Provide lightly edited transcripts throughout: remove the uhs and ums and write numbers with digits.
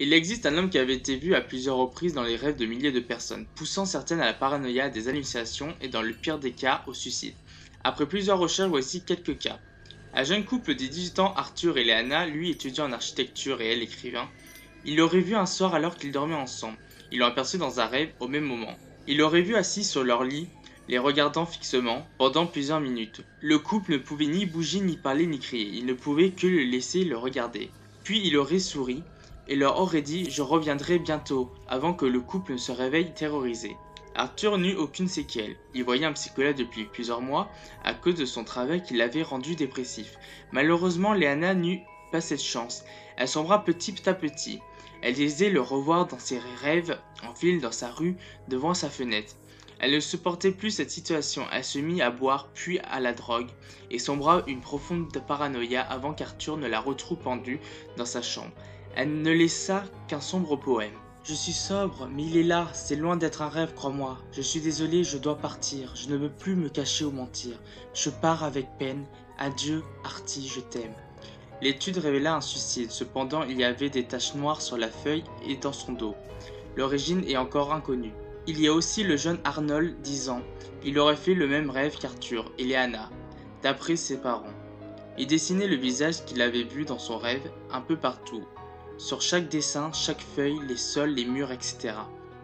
Il existe un homme qui avait été vu à plusieurs reprises dans les rêves de milliers de personnes, poussant certaines à la paranoïa, à des hallucinations et dans le pire des cas, au suicide. Après plusieurs recherches, voici quelques cas. Un jeune couple de 18 ans, Arthur et Léana, lui étudiant en architecture et elle écrivain, il l'aurait vu un soir alors qu'ils dormaient ensemble. Il l'ont aperçu dans un rêve au même moment. Il l'aurait vu assis sur leur lit, les regardant fixement, pendant plusieurs minutes. Le couple ne pouvait ni bouger, ni parler, ni crier. Il ne pouvait que le laisser le regarder. Puis il aurait souri et leur aurait dit « Je reviendrai bientôt » avant que le couple ne se réveille terrorisé. Arthur n'eut aucune séquelle. Il voyait un psychologue depuis plusieurs mois à cause de son travail qui l'avait rendu dépressif. Malheureusement, Léana n'eut pas cette chance. Elle sombra petit à petit. Elle disait le revoir dans ses rêves, en ville, dans sa rue, devant sa fenêtre. Elle ne supportait plus cette situation. Elle se mit à boire puis à la drogue et sombra une profonde paranoïa avant qu'Arthur ne la retrouve pendue dans sa chambre. Elle ne laissa qu'un sombre poème. Je suis sobre, mais il est là, c'est loin d'être un rêve, crois-moi. Je suis désolé, je dois partir, je ne veux plus me cacher ou mentir. Je pars avec peine, adieu, Artie, je t'aime. L'étude révéla un suicide, cependant il y avait des taches noires sur la feuille et dans son dos. L'origine est encore inconnue. Il y a aussi le jeune Arnold, 10 ans. Il aurait fait le même rêve qu'Arthur et Léana, d'après ses parents. Il dessinait le visage qu'il avait vu dans son rêve un peu partout. Sur chaque dessin, chaque feuille, les sols, les murs, etc.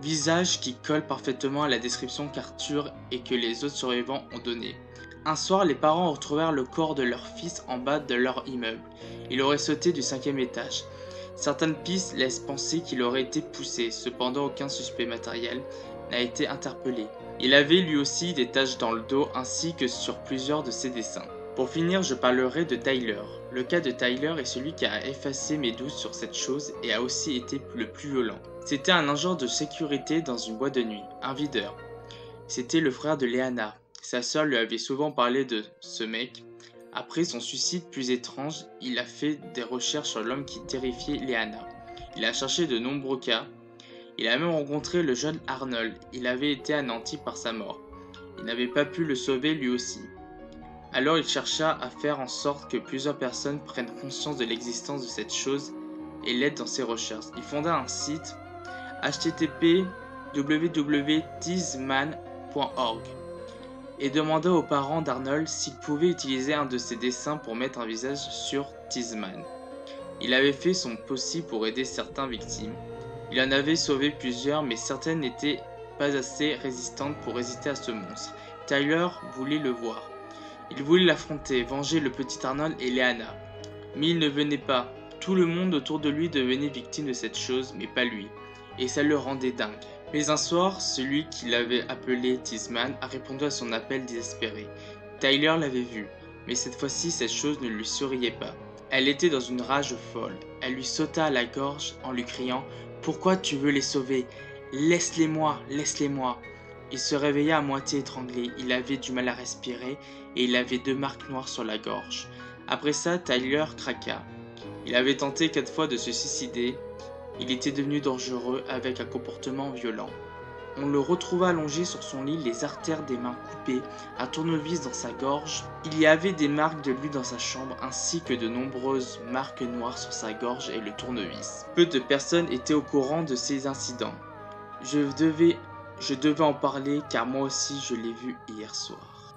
Visage qui colle parfaitement à la description qu'Arthur et que les autres survivants ont donnée. Un soir, les parents retrouvèrent le corps de leur fils en bas de leur immeuble. Il aurait sauté du 5e étage. Certaines pistes laissent penser qu'il aurait été poussé, cependant aucun suspect matériel n'a été interpellé. Il avait lui aussi des taches dans le dos ainsi que sur plusieurs de ses dessins. Pour finir, je parlerai de Tyler. Le cas de Tyler est celui qui a effacé mes doutes sur cette chose et a aussi été le plus violent. C'était un agent de sécurité dans une boîte de nuit, un videur. C'était le frère de Léana. Sa sœur lui avait souvent parlé de ce mec. Après son suicide plus étrange, il a fait des recherches sur l'homme qui terrifiait Léana. Il a cherché de nombreux cas. Il a même rencontré le jeune Arnold. Il avait été anéanti par sa mort. Il n'avait pas pu le sauver lui aussi. Alors il chercha à faire en sorte que plusieurs personnes prennent conscience de l'existence de cette chose et l'aident dans ses recherches. Il fonda un site http://www.tizman.org et demanda aux parents d'Arnold s'ils pouvaient utiliser un de ses dessins pour mettre un visage sur Tizman. Il avait fait son possible pour aider certaines victimes. Il en avait sauvé plusieurs, mais certaines n'étaient pas assez résistantes pour résister à ce monstre. Tyler voulait le voir. Il voulait l'affronter, venger le petit Arnold et Léana. Mais il ne venait pas. Tout le monde autour de lui devenait victime de cette chose, mais pas lui. Et ça le rendait dingue. Mais un soir, celui qui l'avait appelé Tizman a répondu à son appel désespéré. Tyler l'avait vu, mais cette fois-ci, cette chose ne lui souriait pas. Elle était dans une rage folle. Elle lui sauta à la gorge en lui criant « Pourquoi tu veux les sauver? Laisse-les-moi, laisse-les-moi !» Il se réveilla à moitié étranglé, il avait du mal à respirer et il avait 2 marques noires sur la gorge. Après ça, Tyler craqua. Il avait tenté 4 fois de se suicider. Il était devenu dangereux avec un comportement violent. On le retrouva allongé sur son lit, les artères des mains coupées, un tournevis dans sa gorge. Il y avait des marques de lui dans sa chambre ainsi que de nombreuses marques noires sur sa gorge et le tournevis. Peu de personnes étaient au courant de ces incidents. Je devais en parler car moi aussi je l'ai vu hier soir.